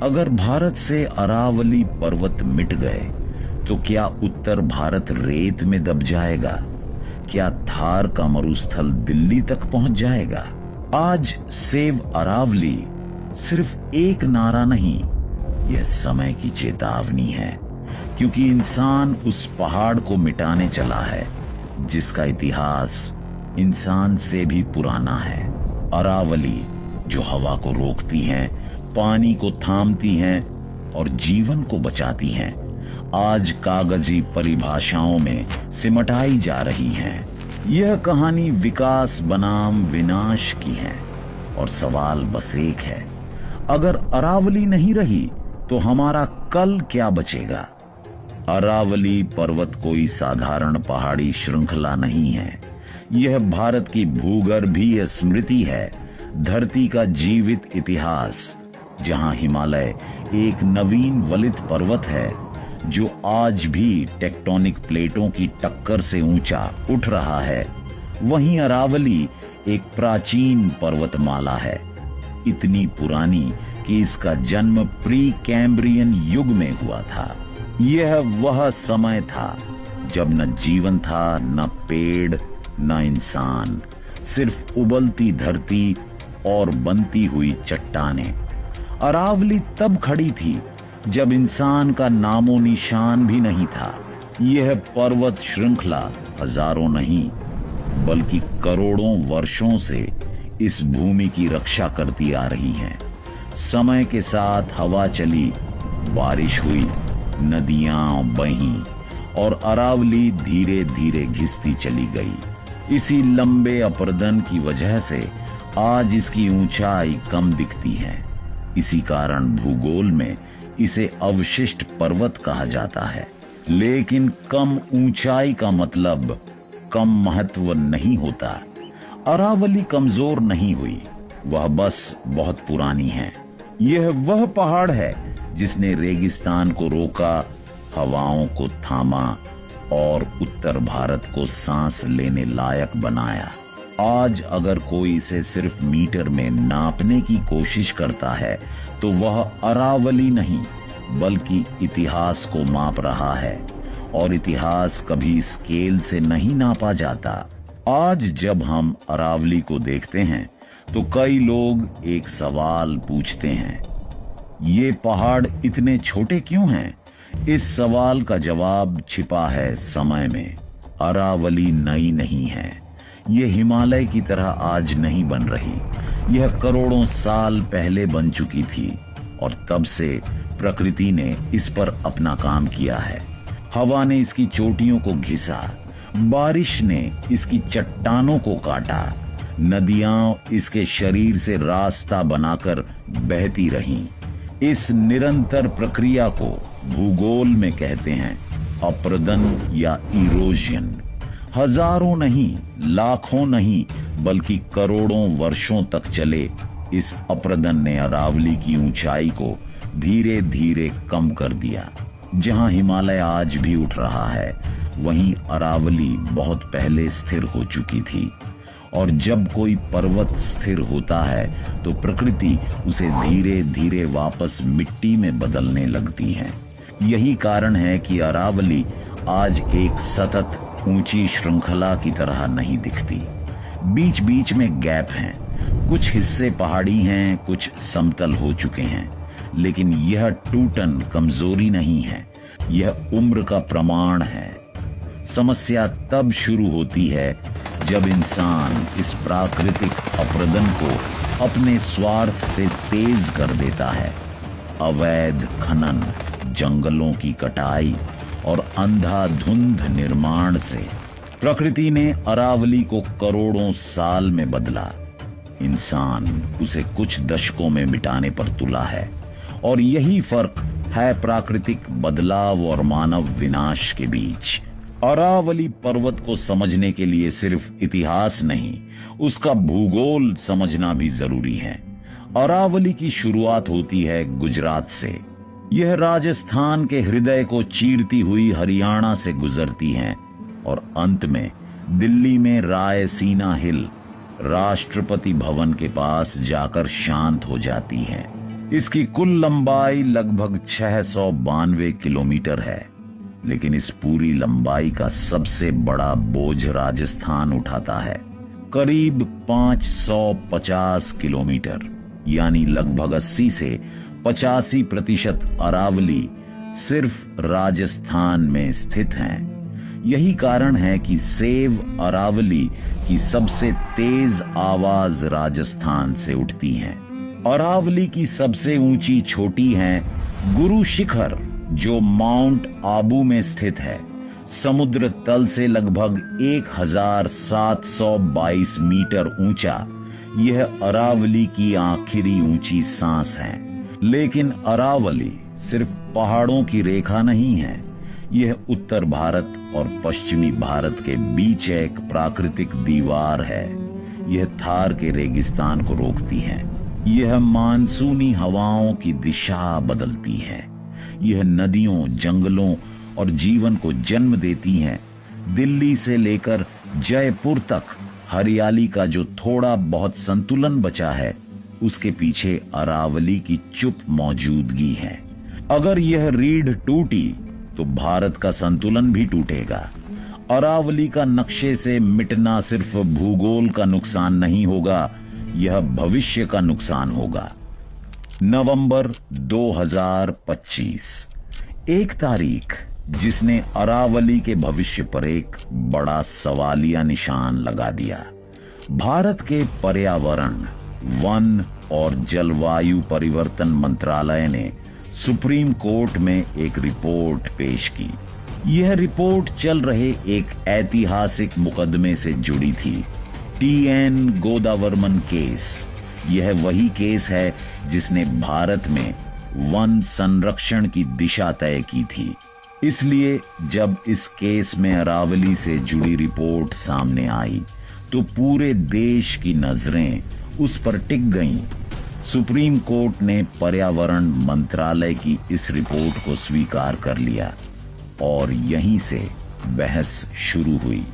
अगर भारत से अरावली पर्वत मिट गए तो क्या उत्तर भारत रेत में दब जाएगा? क्या थार का मरुस्थल दिल्ली तक पहुंच जाएगा? आज सेव अरावली सिर्फ एक नारा नहीं, यह समय की चेतावनी है, क्योंकि इंसान उस पहाड़ को मिटाने चला है जिसका इतिहास इंसान से भी पुराना है। अरावली जो हवा को रोकती हैं, पानी को थामती हैं और जीवन को बचाती हैं, आज कागजी परिभाषाओं में सिमटाई जा रही हैं। यह कहानी विकास बनाम विनाश की है और सवाल बस एक है, अगर अरावली नहीं रही तो हमारा कल क्या बचेगा? अरावली पर्वत कोई साधारण पहाड़ी श्रृंखला नहीं है, यह भारत की भूगर्भीय स्मृति है, धरती का जीवित इतिहास, जहां हिमालय एक नवीन वलित पर्वत है जो आज भी टेक्टोनिक प्लेटों की टक्कर से ऊंचा उठ रहा है, वहीं अरावली एक प्राचीन पर्वतमाला है, इतनी पुरानी कि इसका जन्म प्री कैम्ब्रियन युग में हुआ था। यह वह समय था जब न जीवन था, न पेड़, न इंसान, सिर्फ उबलती धरती और बनती हुई चट्टानें। अरावली तब खड़ी थी जब इंसान का नामो निशान भी नहीं था। यह पर्वत श्रृंखला हजारों नहीं बल्कि करोड़ों वर्षों से इस भूमि की रक्षा करती आ रही है। समय के साथ हवा चली, बारिश हुई, नदियां बहीं और अरावली धीरे धीरे घिसती चली गई। इसी लंबे अपरदन की वजह से आज इसकी ऊंचाई कम दिखती है। इसी कारण भूगोल में इसे अवशिष्ट पर्वत कहा जाता है। लेकिन कम ऊंचाई का मतलब कम महत्व नहीं होता। अरावली कमजोर नहीं हुई, वह बस बहुत पुरानी है। यह वह पहाड़ है जिसने रेगिस्तान को रोका, हवाओं को थामा और उत्तर भारत को सांस लेने लायक बनाया। आज अगर कोई इसे सिर्फ मीटर में नापने की कोशिश करता है तो वह अरावली नहीं बल्कि इतिहास को माप रहा है, और इतिहास कभी स्केल से नहीं नापा जाता। आज जब हम अरावली को देखते हैं तो कई लोग एक सवाल पूछते हैं, ये पहाड़ इतने छोटे क्यों हैं? इस सवाल का जवाब छिपा है समय में। अरावली नई नहीं है, यह हिमालय की तरह आज नहीं बन रही। यह करोड़ों साल पहले बन चुकी थी और तब से प्रकृति ने इस पर अपना काम किया है। हवा ने इसकी चोटियों को घिसा, बारिश ने इसकी चट्टानों को काटा, नदियां इसके शरीर से रास्ता बनाकर बहती रहीं। इस निरंतर प्रक्रिया को भूगोल में कहते हैं अपरदन या इरोजन। हजारों नहीं, लाखों नहीं बल्कि करोड़ों वर्षों तक चले इस अपरदन ने अरावली की ऊंचाई को धीरे धीरे कम कर दिया। जहां हिमालय आज भी उठ रहा है, वहीं अरावली बहुत पहले स्थिर हो चुकी थी। और जब कोई पर्वत स्थिर होता है तो प्रकृति उसे धीरे धीरे वापस मिट्टी में बदलने लगती है। यही कारण है कि अरावली आज एक सतत ऊंची श्रृंखला की तरह नहीं दिखती। बीच बीच में गैप हैं, कुछ हिस्से पहाड़ी हैं, कुछ समतल हो चुके हैं, लेकिन यह टूटन कमजोरी नहीं है, यह उम्र का प्रमाण है। समस्या तब शुरू होती है जब इंसान इस प्राकृतिक अपरदन को अपने स्वार्थ से तेज कर देता है। अवैध खनन, जंगलों की कटाई और अंधाधुंध निर्माण से प्रकृति ने अरावली को करोड़ों साल में बदला। इंसान उसे कुछ दशकों में मिटाने पर तुला है, और यही फर्क है प्राकृतिक बदलाव और मानव विनाश के बीच। अरावली पर्वत को समझने के लिए सिर्फ इतिहास नहीं, उसका भूगोल समझना भी जरूरी है। अरावली की शुरुआत होती है गुजरात से। यह राजस्थान के हृदय को चीरती हुई हरियाणा से गुजरती हैं और अंत में दिल्ली में रायसीना हिल, राष्ट्रपति भवन के पास जाकर शांत हो जाती हैं। इसकी कुल लंबाई लगभग 692 किलोमीटर है, लेकिन इस पूरी लंबाई का सबसे बड़ा बोझ राजस्थान उठाता है, करीब 550 किलोमीटर। यानी लगभग 80 से 85% अरावली सिर्फ राजस्थान में स्थित हैं। यही कारण है कि सेव अरावली की सबसे तेज आवाज राजस्थान से उठती है। अरावली की सबसे ऊंची चोटी है गुरु शिखर, जो माउंट आबू में स्थित है। समुद्र तल से लगभग 1722 मीटर ऊंचा यह अरावली की आखिरी ऊंची सांस है। लेकिन अरावली सिर्फ पहाड़ों की रेखा नहीं है, यह उत्तर भारत और पश्चिमी भारत के बीच एक प्राकृतिक दीवार है। यह थार के रेगिस्तान को रोकती है, यह मानसूनी हवाओं की दिशा बदलती है, यह नदियों, जंगलों और जीवन को जन्म देती है। दिल्ली से लेकर जयपुर तक हरियाली का जो थोड़ा बहुत संतुलन बचा है, उसके पीछे अरावली की चुप मौजूदगी है। अगर यह रीढ़ टूटी तो भारत का संतुलन भी टूटेगा। अरावली का नक्शे से मिटना सिर्फ भूगोल का नुकसान नहीं होगा, यह भविष्य का नुकसान होगा। नवंबर 2025, एक तारीख जिसने अरावली के भविष्य पर एक बड़ा सवालिया निशान लगा दिया। भारत के पर्यावरण, वन और जलवायु परिवर्तन मंत्रालय ने सुप्रीम कोर्ट में एक रिपोर्ट पेश की। यह रिपोर्ट चल रहे एक ऐतिहासिक मुकदमे से जुड़ी थी, TN गोदावर्मन केस। यह वही केस है जिसने भारत में वन संरक्षण की दिशा तय की थी। इसलिए जब इस केस में अरावली से जुड़ी रिपोर्ट सामने आई तो पूरे देश की नजरें उस पर टिक गईं। सुप्रीम कोर्ट ने पर्यावरण मंत्रालय की इस रिपोर्ट को स्वीकार कर लिया और यहीं से बहस शुरू हुई।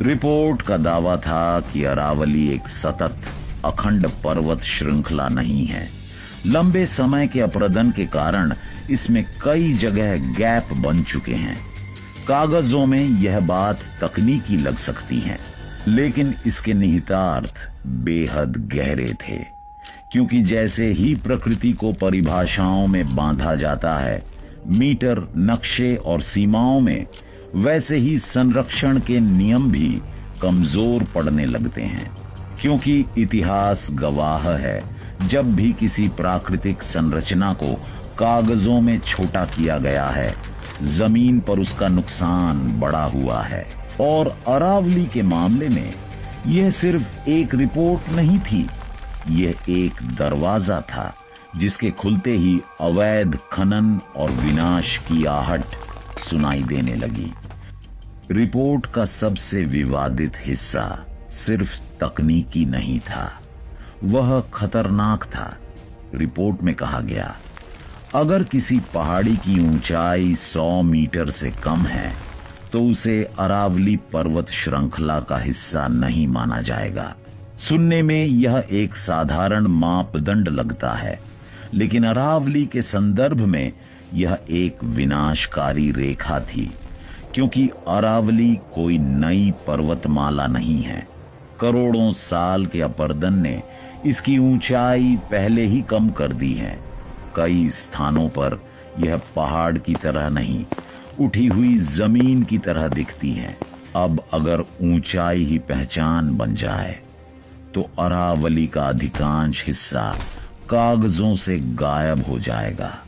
रिपोर्ट का दावा था कि अरावली एक सतत अखंड पर्वत श्रृंखला नहीं है। लंबे समय के अप्रदन के कारण इसमें कई जगह गैप बन चुके हैं। कागजों में यह बात तकनीकी लग सकती है, लेकिन इसके निहितार्थ बेहद गहरे थे, क्योंकि जैसे ही प्रकृति को परिभाषाओं में बांधा जाता है, मीटर, नक्शे और सीमाओं में, वैसे ही संरक्षण के नियम भी कमजोर पड़ने लगते हैं। क्योंकि इतिहास गवाह है, जब भी किसी प्राकृतिक संरचना को कागजों में छोटा किया गया है, जमीन पर उसका नुकसान बड़ा हुआ है। और अरावली के मामले में यह सिर्फ एक रिपोर्ट नहीं थी, यह एक दरवाजा था जिसके खुलते ही अवैध खनन और विनाश की आहट सुनाई देने लगी। रिपोर्ट का सबसे विवादित हिस्सा सिर्फ तकनीकी नहीं था, वह खतरनाक था। रिपोर्ट में कहा गया, अगर किसी पहाड़ी की ऊंचाई 100 मीटर से कम है तो उसे अरावली पर्वत श्रृंखला का हिस्सा नहीं माना जाएगा। सुनने में यह एक साधारण मापदंड लगता है, लेकिन अरावली के संदर्भ में यह एक विनाशकारी रेखा थी, क्योंकि अरावली कोई नई पर्वतमाला नहीं है। करोड़ों साल के अपर्दन ने इसकी ऊंचाई पहले ही कम कर दी है। कई स्थानों पर यह पहाड़ की तरह नहीं, उठी हुई जमीन की तरह दिखती है। अब अगर ऊंचाई ही पहचान बन जाए तो अरावली का अधिकांश हिस्सा कागजों से गायब हो जाएगा।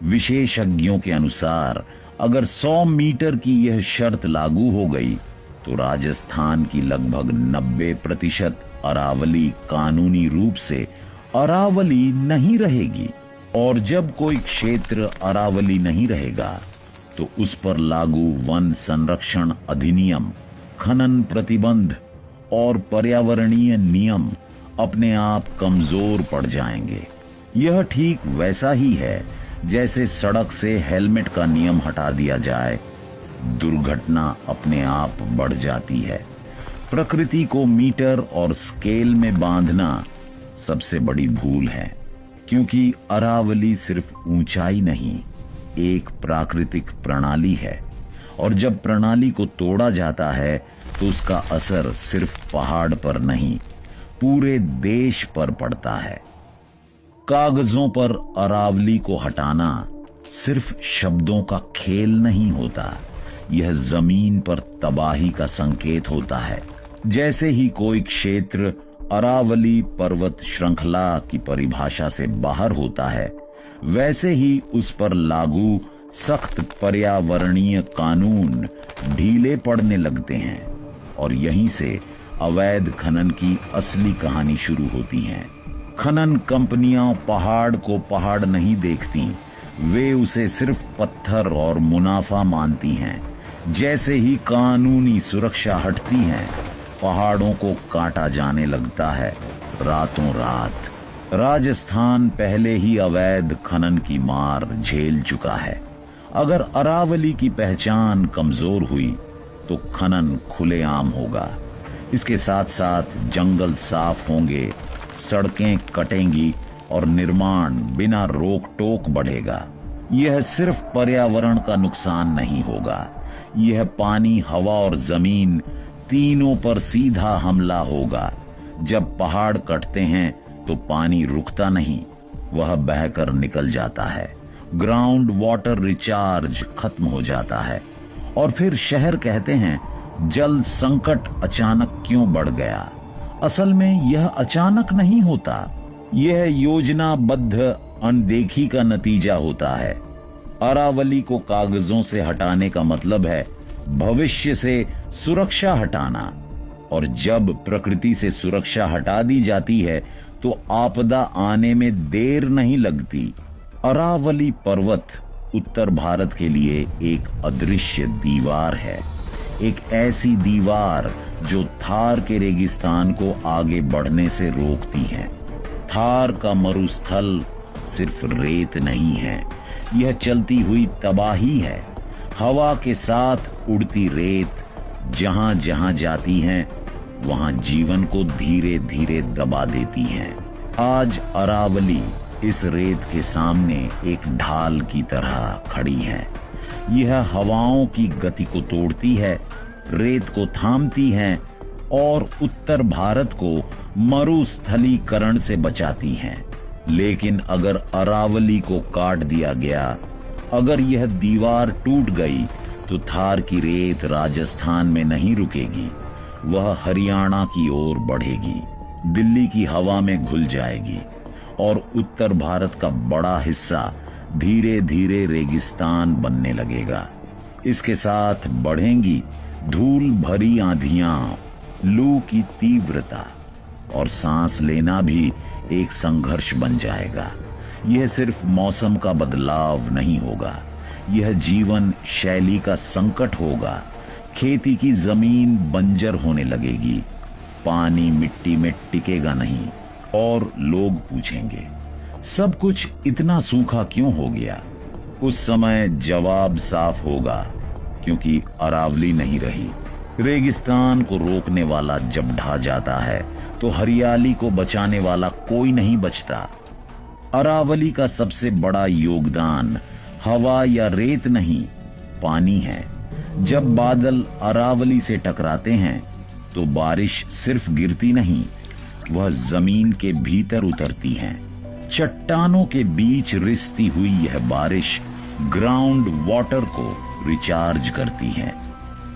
विशेषज्ञों के अनुसार अगर 100 मीटर की यह शर्त लागू हो गई तो राजस्थान की लगभग 90% अरावली कानूनी रूप से अरावली नहीं रहेगी। और जब कोई क्षेत्र अरावली नहीं रहेगा तो उस पर लागू वन संरक्षण अधिनियम, खनन प्रतिबंध और पर्यावरणीय नियम अपने आप कमजोर पड़ जाएंगे। यह ठीक वैसा ही है जैसे सड़क से हेलमेट का नियम हटा दिया जाए, दुर्घटना अपने आप बढ़ जाती है। प्रकृति को मीटर और स्केल में बांधना सबसे बड़ी भूल है, क्योंकि अरावली सिर्फ ऊंचाई नहीं, एक प्राकृतिक प्रणाली है, और जब प्रणाली को तोड़ा जाता है तो उसका असर सिर्फ पहाड़ पर नहीं, पूरे देश पर पड़ता है। कागजों पर अरावली को हटाना सिर्फ शब्दों का खेल नहीं होता, यह जमीन पर तबाही का संकेत होता है। जैसे ही कोई क्षेत्र अरावली पर्वत श्रृंखला की परिभाषा से बाहर होता है, वैसे ही उस पर लागू सख्त पर्यावरणीय कानून ढीले पड़ने लगते हैं, और यहीं से अवैध खनन की असली कहानी शुरू होती है। खनन कंपनियां पहाड़ को पहाड़ नहीं देखती, वे उसे सिर्फ पत्थर और मुनाफा मानती हैं। जैसे ही कानूनी सुरक्षा हटती है, पहाड़ों को काटा जाने लगता है रातों रात। राजस्थान पहले ही अवैध खनन की मार झेल चुका है। अगर अरावली की पहचान कमजोर हुई तो खनन खुलेआम होगा। इसके साथ साथ जंगल साफ होंगे, सड़कें कटेंगी और निर्माण बिना रोक टोक बढ़ेगा। यह सिर्फ पर्यावरण का नुकसान नहीं होगा, यह पानी, हवा और जमीन तीनों पर सीधा हमला होगा। जब पहाड़ कटते हैं तो पानी रुकता नहीं, वह बहकर निकल जाता है। ग्राउंड वाटर रिचार्ज खत्म हो जाता है, और फिर शहर कहते हैं जल संकट अचानक क्यों बढ़ गया। असल में यह अचानक नहीं होता, यह योजनाबद्ध अनदेखी का नतीजा होता है। अरावली को कागजों से हटाने का मतलब है भविष्य से सुरक्षा हटाना, और जब प्रकृति से सुरक्षा हटा दी जाती है तो आपदा आने में देर नहीं लगती। अरावली पर्वत उत्तर भारत के लिए एक अदृश्य दीवार है, एक ऐसी दीवार जो थार के रेगिस्तान को आगे बढ़ने से रोकती है। थार का मरुस्थल सिर्फ रेत नहीं है, यह चलती हुई तबाही है। हवा के साथ उड़ती रेत जहां जहां जाती है, वहां जीवन को धीरे धीरे दबा देती है। आज अरावली इस रेत के सामने एक ढाल की तरह खड़ी है। यह हवाओं की गति को तोड़ती है, रेत को थामती है और उत्तर भारत को मरुस्थलीकरण से बचाती है। लेकिन अगर अरावली को काट दिया गया, अगर यह दीवार टूट गई, तो थार की रेत राजस्थान में नहीं रुकेगी, वह हरियाणा की ओर बढ़ेगी, दिल्ली की हवा में घुल जाएगी, और उत्तर भारत का बड़ा हिस्सा धीरे धीरे रेगिस्तान बनने लगेगा। इसके साथ बढ़ेंगी धूल भरी आंधियां, लू की तीव्रता, और सांस लेना भी एक संघर्ष बन जाएगा। यह सिर्फ मौसम का बदलाव नहीं होगा, यह जीवन शैली का संकट होगा। खेती की जमीन बंजर होने लगेगी, पानी मिट्टी में टिकेगा नहीं, और लोग पूछेंगे सब कुछ इतना सूखा क्यों हो गया। उस समय जवाब साफ होगा, क्योंकि अरावली नहीं रही। रेगिस्तान को रोकने वाला जब ढा जाता है तो हरियाली को बचाने वाला कोई नहीं बचता। अरावली का सबसे बड़ा योगदान हवा या रेत नहीं, पानी है। जब बादल अरावली से टकराते हैं तो बारिश सिर्फ गिरती नहीं, वह जमीन के भीतर उतरती है। चट्टानों के बीच रिसती हुई यह बारिश ग्राउंड वाटर को रिचार्ज करती है।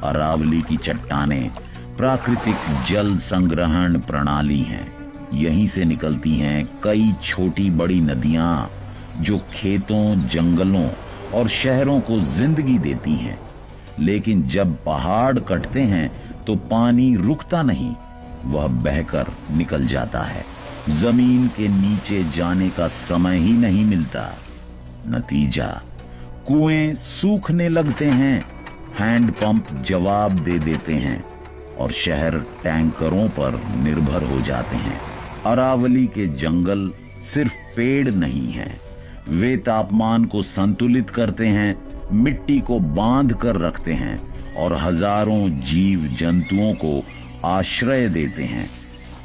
अरावली की चट्टानें प्राकृतिक जल संग्रहण प्रणाली हैं। यहीं से निकलती हैं कई छोटी बड़ी नदियां जो खेतों, जंगलों और शहरों को जिंदगी देती हैं। लेकिन जब पहाड़ कटते हैं तो पानी रुकता नहीं, वह बहकर निकल जाता है। जमीन के नीचे जाने का समय ही नहीं मिलता। नतीजा, कुएं सूखने लगते हैं, हैंडपंप जवाब दे देते हैं और शहर टैंकरों पर निर्भर हो जाते हैं। अरावली के जंगल सिर्फ पेड़ नहीं हैं, वे तापमान को संतुलित करते हैं, मिट्टी को बांध कर रखते हैं और हजारों जीव जंतुओं को आश्रय देते हैं।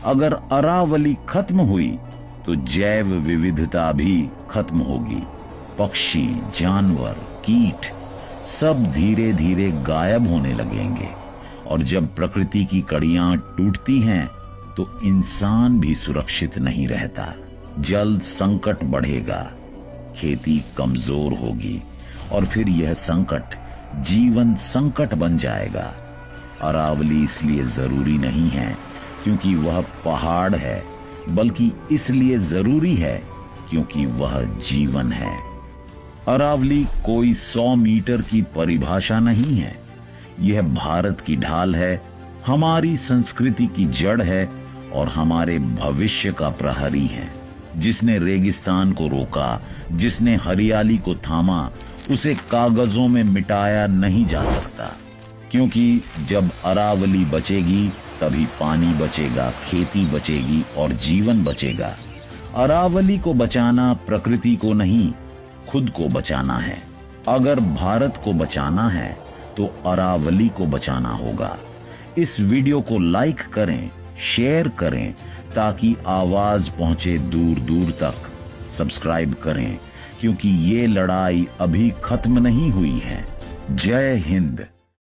अगर अरावली खत्म हुई तो जैव विविधता भी खत्म होगी। पक्षी, जानवर, कीट सब धीरे धीरे गायब होने लगेंगे। और जब प्रकृति की कड़ियां टूटती हैं तो इंसान भी सुरक्षित नहीं रहता। जल संकट बढ़ेगा, खेती कमजोर होगी और फिर यह संकट जीवन संकट बन जाएगा। अरावली इसलिए जरूरी नहीं है क्योंकि वह पहाड़ है, बल्कि इसलिए जरूरी है क्योंकि वह जीवन है। अरावली कोई 100 मीटर की परिभाषा नहीं है। यह भारत की ढाल है, हमारी संस्कृति की जड़ है और हमारे भविष्य का प्रहरी है। जिसने रेगिस्तान को रोका, जिसने हरियाली को थामा, उसे कागजों में मिटाया नहीं जा सकता। क्योंकि जब अरावली बचेगी तभी पानी बचेगा, खेती बचेगी और जीवन बचेगा। अरावली को बचाना प्रकृति को नहीं, खुद को बचाना है। अगर भारत को बचाना है तो अरावली को बचाना होगा। इस वीडियो को लाइक करें, शेयर करें ताकि आवाज पहुंचे दूर दूर तक। सब्सक्राइब करें क्योंकि ये लड़ाई अभी खत्म नहीं हुई है। जय हिंद।